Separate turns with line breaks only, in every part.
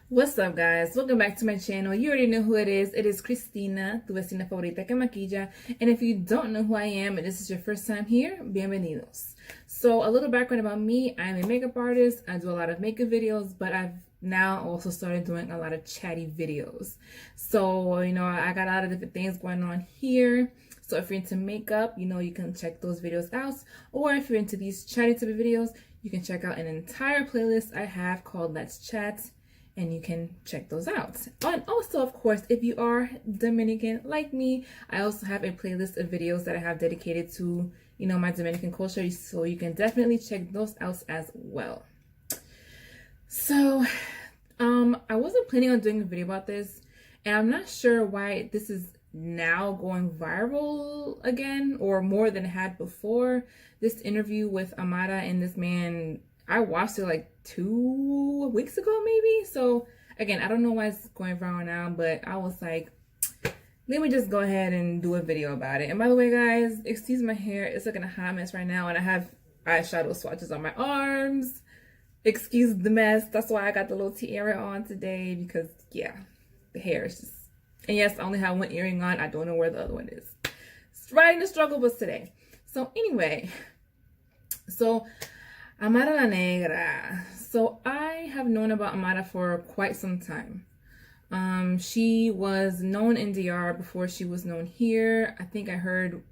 What's up, guys? Welcome back to my channel. You already know who it is. It is Cristina, tu vecina favorita que maquilla. And if you don't know who I am and this is your first time here, bienvenidos. So a little background about me. I'm a makeup artist. I do a lot of makeup videos, but I've now also started doing a lot of chatty videos. So, I got a lot of different things going on here. So if you're into makeup, you can check those videos out. Or if you're into these chatty type of videos, you can check out an entire playlist I have called Let's Chat, and you can check those out. And also, of course, if you are Dominican like me, I also have a playlist of videos that I have dedicated to, my Dominican culture, so you can definitely check those out as well. So, I wasn't planning on doing a video about this, and I'm not sure why this is now going viral again, or more than it had before. This interview with Amara and this man, I watched it like 2 weeks ago, maybe. So again, I don't know why it's going viral now, but I was like, let me just go ahead and do a video about it. And by the way, guys, excuse my hair. It's looking a hot mess right now, and I have eyeshadow swatches on my arms. Excuse the mess. That's why I got the little tiara on today, because yeah, the hair is just, and yes, I only have one earring on. I don't know where the other one is. It's riding the struggle bus today. So anyway, Amara La Negra. So I have known about Amara for quite some time. She was known in DR before she was known here. I think I heard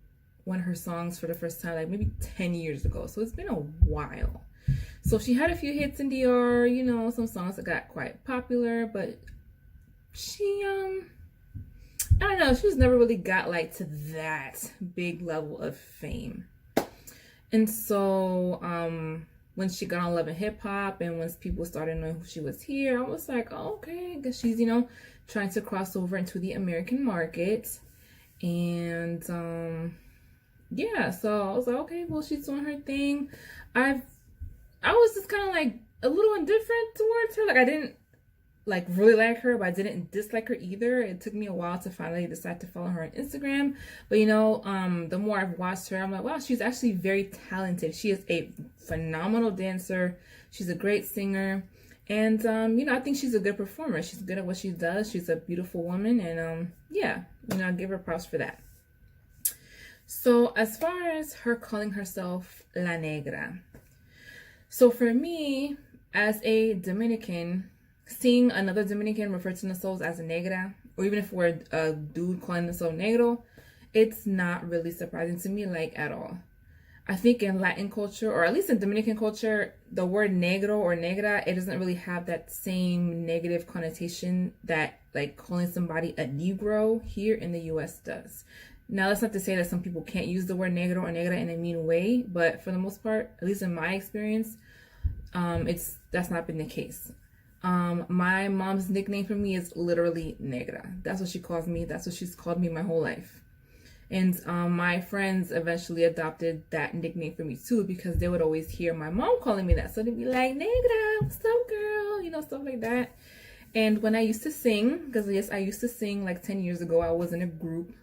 one of her songs for the first time like maybe 10 years ago. So it's been a while. So she had a few hits in DR, some songs that got quite popular, but she, I don't know, she just never really got like to that big level of fame. And so, when she got on Love and Hip Hop, and once people started knowing who she was here, I was like, oh, okay, I guess she's, trying to cross over into the American market. And, yeah, so I was like, okay, well, she's doing her thing. I was just kind of like a little indifferent towards her. Like, I didn't like really like her, but I didn't dislike her either. It took me a while to finally decide to follow her on Instagram. But the more I've watched her, I'm like, wow, she's actually very talented. She is a phenomenal dancer. She's a great singer. And I think she's a good performer. She's good at what she does. She's a beautiful woman, and yeah, I give her props for that. So as far as her calling herself La Negra, so for me, as a Dominican, seeing another Dominican refer to themselves as a negra, or even if we're a dude calling themselves negro, it's not really surprising to me, like, at all. I think in Latin culture, or at least in Dominican culture, the word negro or negra, it doesn't really have that same negative connotation that like calling somebody a negro here in the US does. Now, that's not to say that some people can't use the word negro or negra in a mean way, but for the most part, at least in my experience, that's not been the case. My mom's nickname for me is literally Negra. That's what she calls me. That's what she's called me my whole life. And my friends eventually adopted that nickname for me too, because they would always hear my mom calling me that. So they'd be like, Negra, what's up, girl? Stuff like that. And when I used to sing, because yes, I used to sing like 10 years ago. I was in a group.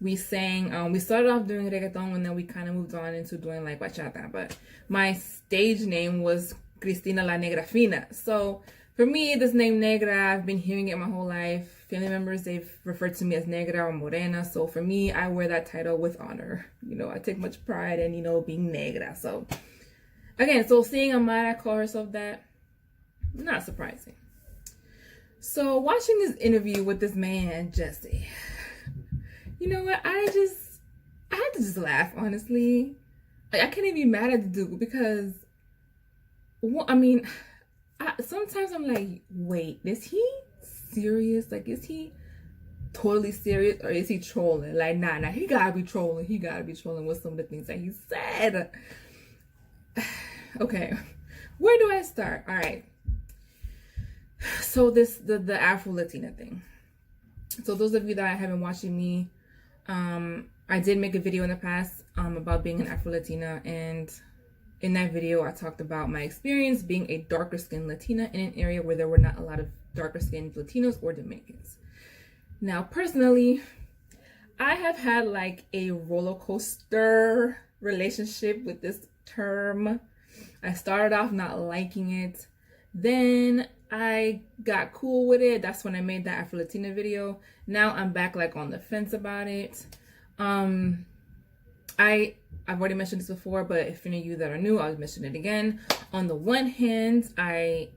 We sang, we started off doing reggaeton, and then we kind of moved on into doing like bachata. But my stage name was Cristina La Negra Fina. So for me, this name Negra, I've been hearing it my whole life. Family members, they've referred to me as Negra or Morena. So for me, I wear that title with honor. I take much pride in, being Negra. So again, so seeing Amara call herself that, not surprising. So watching this interview with this man, Jesse, you know what? I had to just laugh, honestly. Like, I can't even be mad at the dude because, sometimes I'm like, wait, is he serious? Like, is he totally serious, or is he trolling? Like, nah, he gotta be trolling. He gotta be trolling with some of the things that he said. Okay, where do I start? All right. So the Afro Latina thing. So those of you that have been watching me, I did make a video in the past about being an Afro Latina, and in that video, I talked about my experience being a darker skinned Latina in an area where there were not a lot of darker skinned Latinos or Dominicans. Now, personally, I have had like a roller coaster relationship with this term. I started off not liking it. Then I got cool with it. That's when I made that Afro Latina video. Now I'm back like on the fence about it. I've already mentioned this before, but if any of you that are new, I'll mention it again. On the one hand, I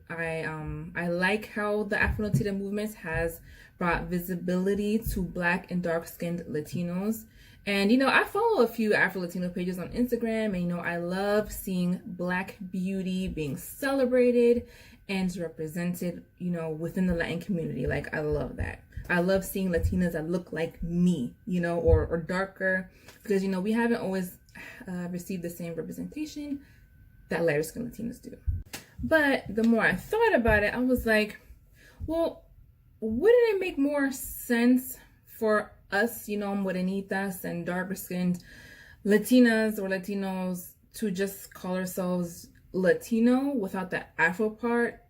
like how the Afro Latina movement has brought visibility to Black and dark-skinned Latinos. And, I follow a few Afro-Latino pages on Instagram, and, I love seeing Black beauty being celebrated and represented, within the Latin community. Like, I love that. I love seeing Latinas that look like me, or darker, because, we haven't always received the same representation that lighter-skinned Latinas do. But the more I thought about it, I was like, well, wouldn't it make more sense for us, morenitas and darker skinned Latinas or Latinos to just call ourselves Latino without the Afro part?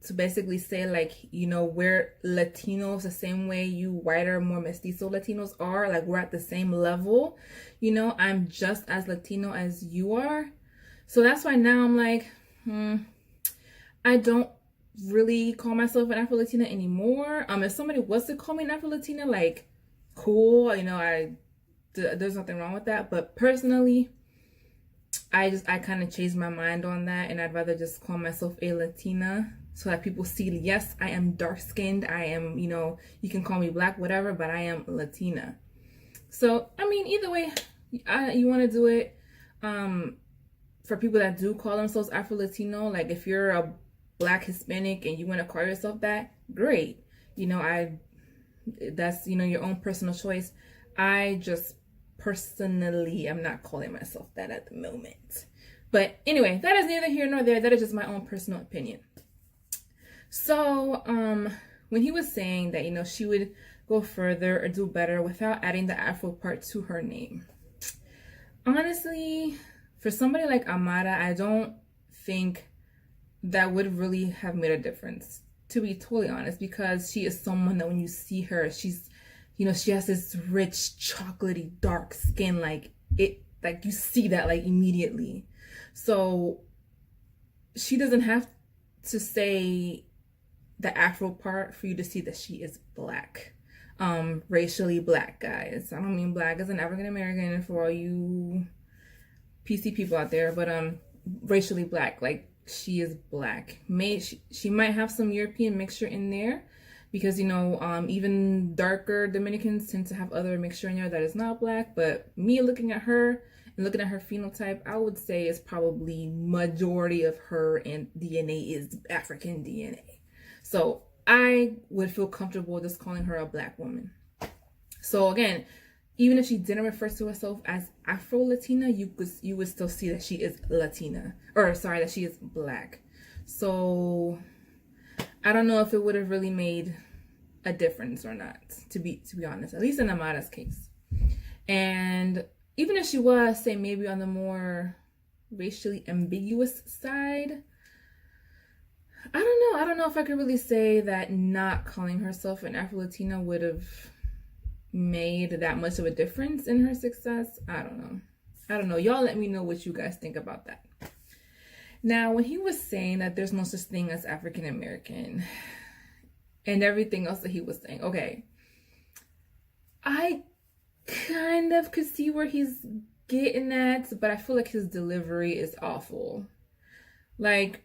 To basically say, like, we're Latinos the same way you whiter, more mestizo Latinos are. Like, we're at the same level. I'm just as Latino as you are. So that's why now I'm like, I don't really call myself an Afro Latina anymore. If somebody was to call me an Afro Latina, like, cool, there's nothing wrong with that. But personally, I kind of changed my mind on that, and I'd rather just call myself a Latina so that people see, yes, I am dark skinned. I am, you can call me Black, whatever, but I am Latina. So, either way, you want to do it. For people that do call themselves Afro Latino, like if you're a Black Hispanic and you want to call yourself that, great. That's, your own personal choice. I just personally am not calling myself that at the moment. But anyway, that is neither here nor there. That is just my own personal opinion. So, when he was saying that, she would go further or do better without adding the Afro part to her name. Honestly, for somebody like Amara, I don't think that would really have made a difference, to be totally honest, because she is someone that when you see her, she's, she has this rich, chocolatey, dark skin, like you see that like immediately. So she doesn't have to say the Afro part for you to see that she is Black, racially Black, guys. I don't mean Black as an African American for all you PC people out there, but racially Black, like she is Black. She might have some European mixture in there, because even darker Dominicans tend to have other mixture in there that is not Black. But me looking at her and looking at her phenotype, I would say it's probably majority of her and DNA is African DNA. So I would feel comfortable just calling her a Black woman. So again, even if she didn't refer to herself as Afro Latina, you would still see that she is Latina, that she is Black. So I don't know if it would have really made a difference or not, to be honest, at least in Amara's case. And even if she was, say, maybe on the more racially ambiguous side, I don't know if I could really say that not calling herself an Afro Latina would have made that much of a difference in her success. I don't know. Y'all let me know what you guys think about that. Now, when he was saying that there's no such thing as African American and everything else that he was saying, okay, I kind of could see where he's getting at, but I feel like his delivery is awful. Like,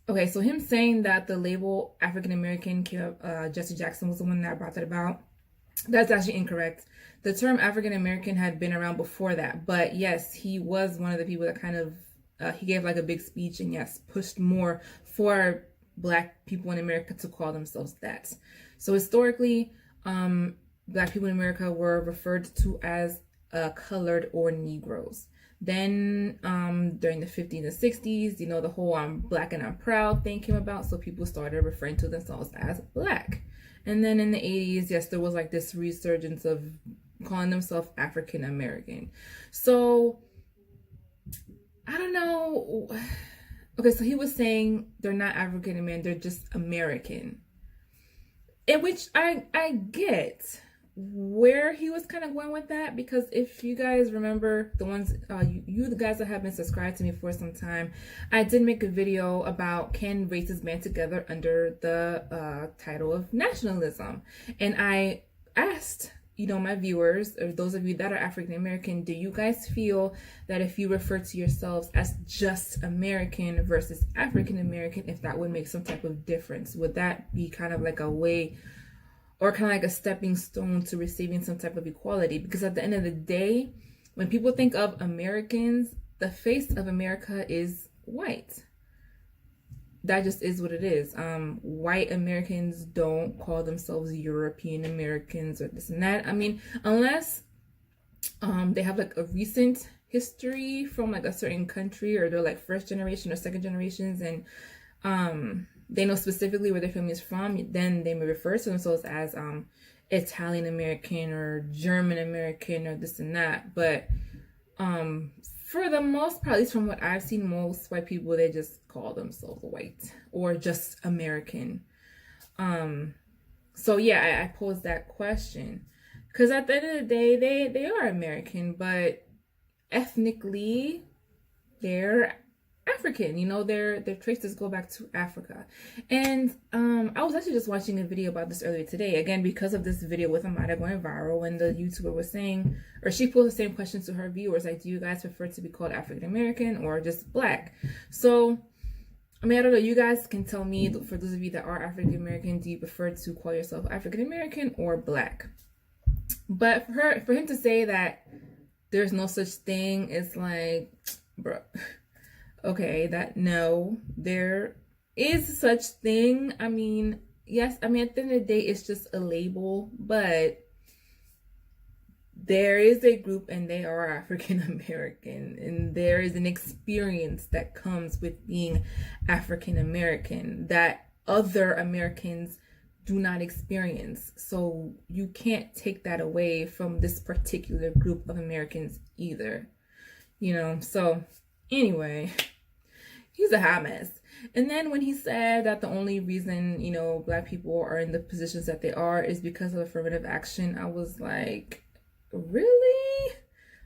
okay, so him saying that the label African American, Jesse Jackson was the one that brought that about. That's actually incorrect. The term African American had been around before that, but yes, he was one of the people that kind of he gave like a big speech and yes, pushed more for Black people in America to call themselves that. So historically, Black people in America were referred to as colored or Negroes. Then during the 50s and 60s, the whole I'm Black and I'm proud thing came about, so people started referring to themselves as Black. And then in the 80s, yes, there was like this resurgence of calling themselves African American. So I don't know. Okay, so he was saying they're not African American, they're just American. In which I get. where he was kind of going with that, because if you guys remember, the ones you the guys that have been subscribed to me for some time, I did make a video about can races band together under the title of nationalism, and I asked, you know, my viewers, or those of you that are African American, do you guys feel that if you refer to yourselves as just American versus African American, if that would make some type of difference? Would that be kind of like a way, or kind of like a stepping stone to receiving some type of equality? Because at the end of the day, when people think of Americans, the face of America is white. That just is what it is. White Americans don't call themselves European Americans or this and that. I mean, unless they have like a recent history from like a certain country, or they're like first generation or second generations, and they know specifically where their family is from, then they may refer to themselves as Italian American or German American or this and that. But for the most part, at least from what I've seen, most white people, they just call themselves white or just American. So yeah, I posed that question because at the end of the day, they are American, but ethnically they're African. You know, their traces go back to Africa. And I was actually just watching a video about this earlier today, again because of this video with Amara going viral, when the YouTuber was saying, or she posed the same question to her viewers, like, do you guys prefer to be called African American or just Black? So I mean, I don't know, you guys can tell me, for those of you that are African American, do you prefer to call yourself African American or Black? But for him to say that there's no such thing, it's like, bro, okay, that no, there is such thing. I mean, yes, I mean, at the end of the day, it's just a label, but there is a group and they are African American, and there is an experience that comes with being African American that other Americans do not experience. So you can't take that away from this particular group of Americans either, you know? So anyway, he's a hot mess. And then when he said that the only reason, you know, Black people are in the positions that they are is because of affirmative action, I was like, really?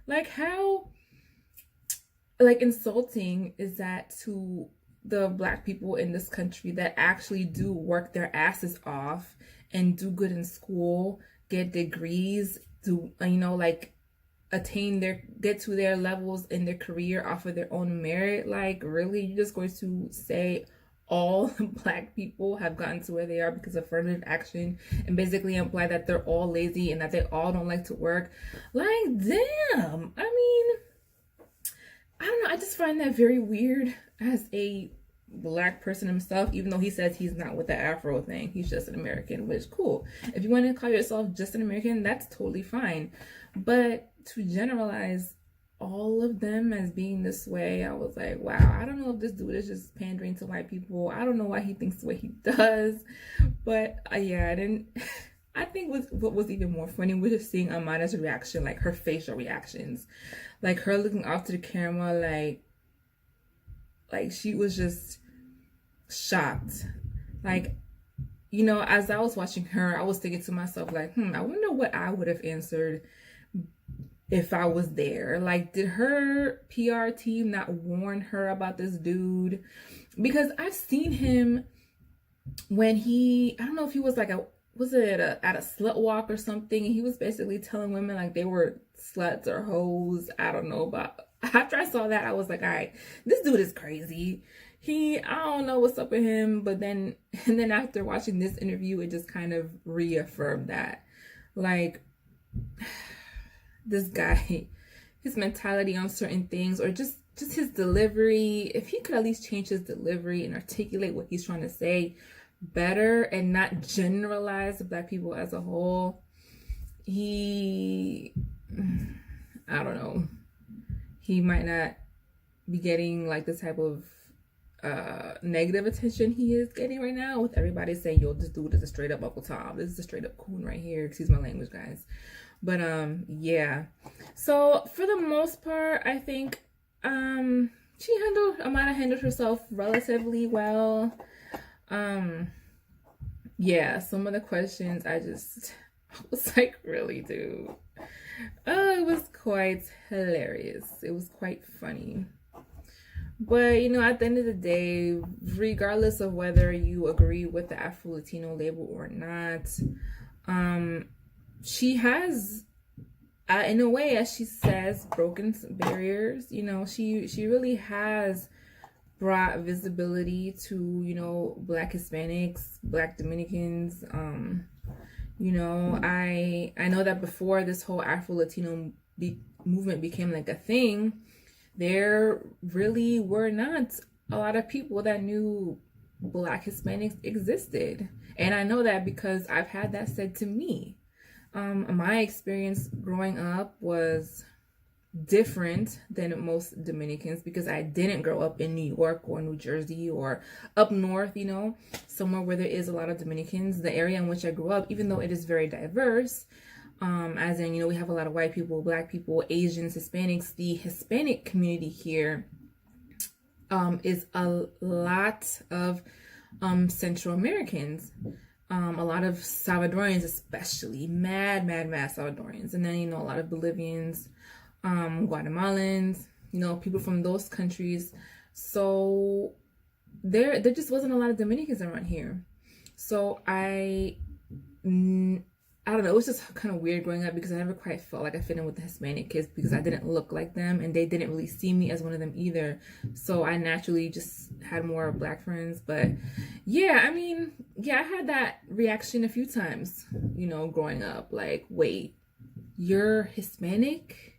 Like, how, like, insulting is that to the Black people in this country that actually do work their asses off and do good in school, get degrees, do, you know, like, get to their levels in their career off of their own merit? Like, really? You're just going to say all Black people have gotten to where they are because of affirmative action, and basically imply that they're all lazy and that they all don't like to work? Like, damn. I mean, I don't know, I just find that very weird as a Black person himself, even though he says he's not with the Afro thing, he's just an American, which, cool. If you want to call yourself just an American, that's totally fine. But to generalize all of them as being this way, I was like, wow, I don't know if this dude is just pandering to white people. I don't know why he thinks the way he does. But yeah, I think what was even more funny was just seeing Amara's reaction, like her facial reactions, like her looking off to the camera, like she was just shocked. Like, you know, as I was watching her, I was thinking to myself, like, I wonder what I would have answered if I was there. Like, did her PR team not warn her about this dude? Because I've seen him when I don't know if he was like at a slut walk or something, and he was basically telling women like they were sluts or hoes. I don't know, but after I saw that, I was like, all right, this dude is crazy. I don't know what's up with him. But then after watching this interview, it just kind of reaffirmed that, like, this guy, his mentality on certain things, or just his delivery, if he could at least change his delivery and articulate what he's trying to say better and not generalize the Black people as a whole, I don't know, he might not be getting like the type of negative attention he is getting right now, with everybody saying, yo, this dude is a straight up Uncle Tom, this is a straight up coon right here, excuse my language, guys. But yeah, so for the most part, I think Amara handled herself relatively well. Yeah, some of the questions I I was like, really, dude? It was quite hilarious. It was quite funny. But, at the end of the day, regardless of whether you agree with the Afro Latino label or not, she has, in a way, as she says, broken some barriers. She really has brought visibility to, Black Hispanics, Black Dominicans. I know that before this whole Afro Latino movement became like a thing, there really were not a lot of people that knew Black Hispanics existed. And I know that because I've had that said to me. My experience growing up was different than most Dominicans because I didn't grow up in New York or New Jersey or up north, somewhere where there is a lot of Dominicans. The area in which I grew up, even though it is very diverse, as in, we have a lot of white people, Black people, Asians, Hispanics. The Hispanic community here is a lot of Central Americans. A lot of Salvadorians, especially mad Salvadorians, and then a lot of Bolivians, Guatemalans, people from those countries. So there just wasn't a lot of Dominicans around here. So I don't know, it was just kind of weird growing up because I never quite felt like I fit in with the Hispanic kids because I didn't look like them and they didn't really see me as one of them either. So I naturally just had more Black friends. But I had that reaction a few times, growing up. Like, wait, you're Hispanic?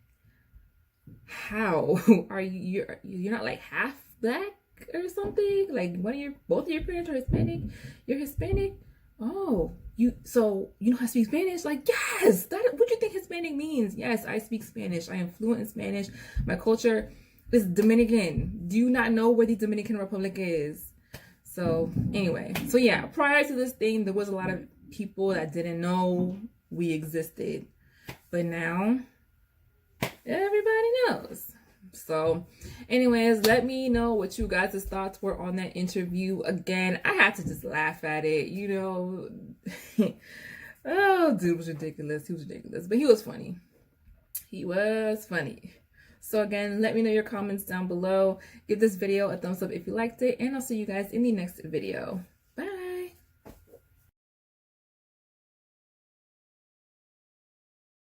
How? Are you're not like half Black or something? Like both of your parents are Hispanic? You're Hispanic? Oh, you know how to speak Spanish? Like, yes, what do you think Hispanic means? Yes, I speak Spanish. I am fluent in Spanish. My culture is Dominican. Do you not know where the Dominican Republic is? So anyway, prior to this thing, there was a lot of people that didn't know we existed. But now, everybody knows. So anyways, let me know what you guys' thoughts were on that interview. Again, I had to just laugh at it, Oh, dude was ridiculous. He was ridiculous, but he was funny. So again, let me know your comments down below. Give this video a thumbs up if you liked it, and I'll see you guys in the next video.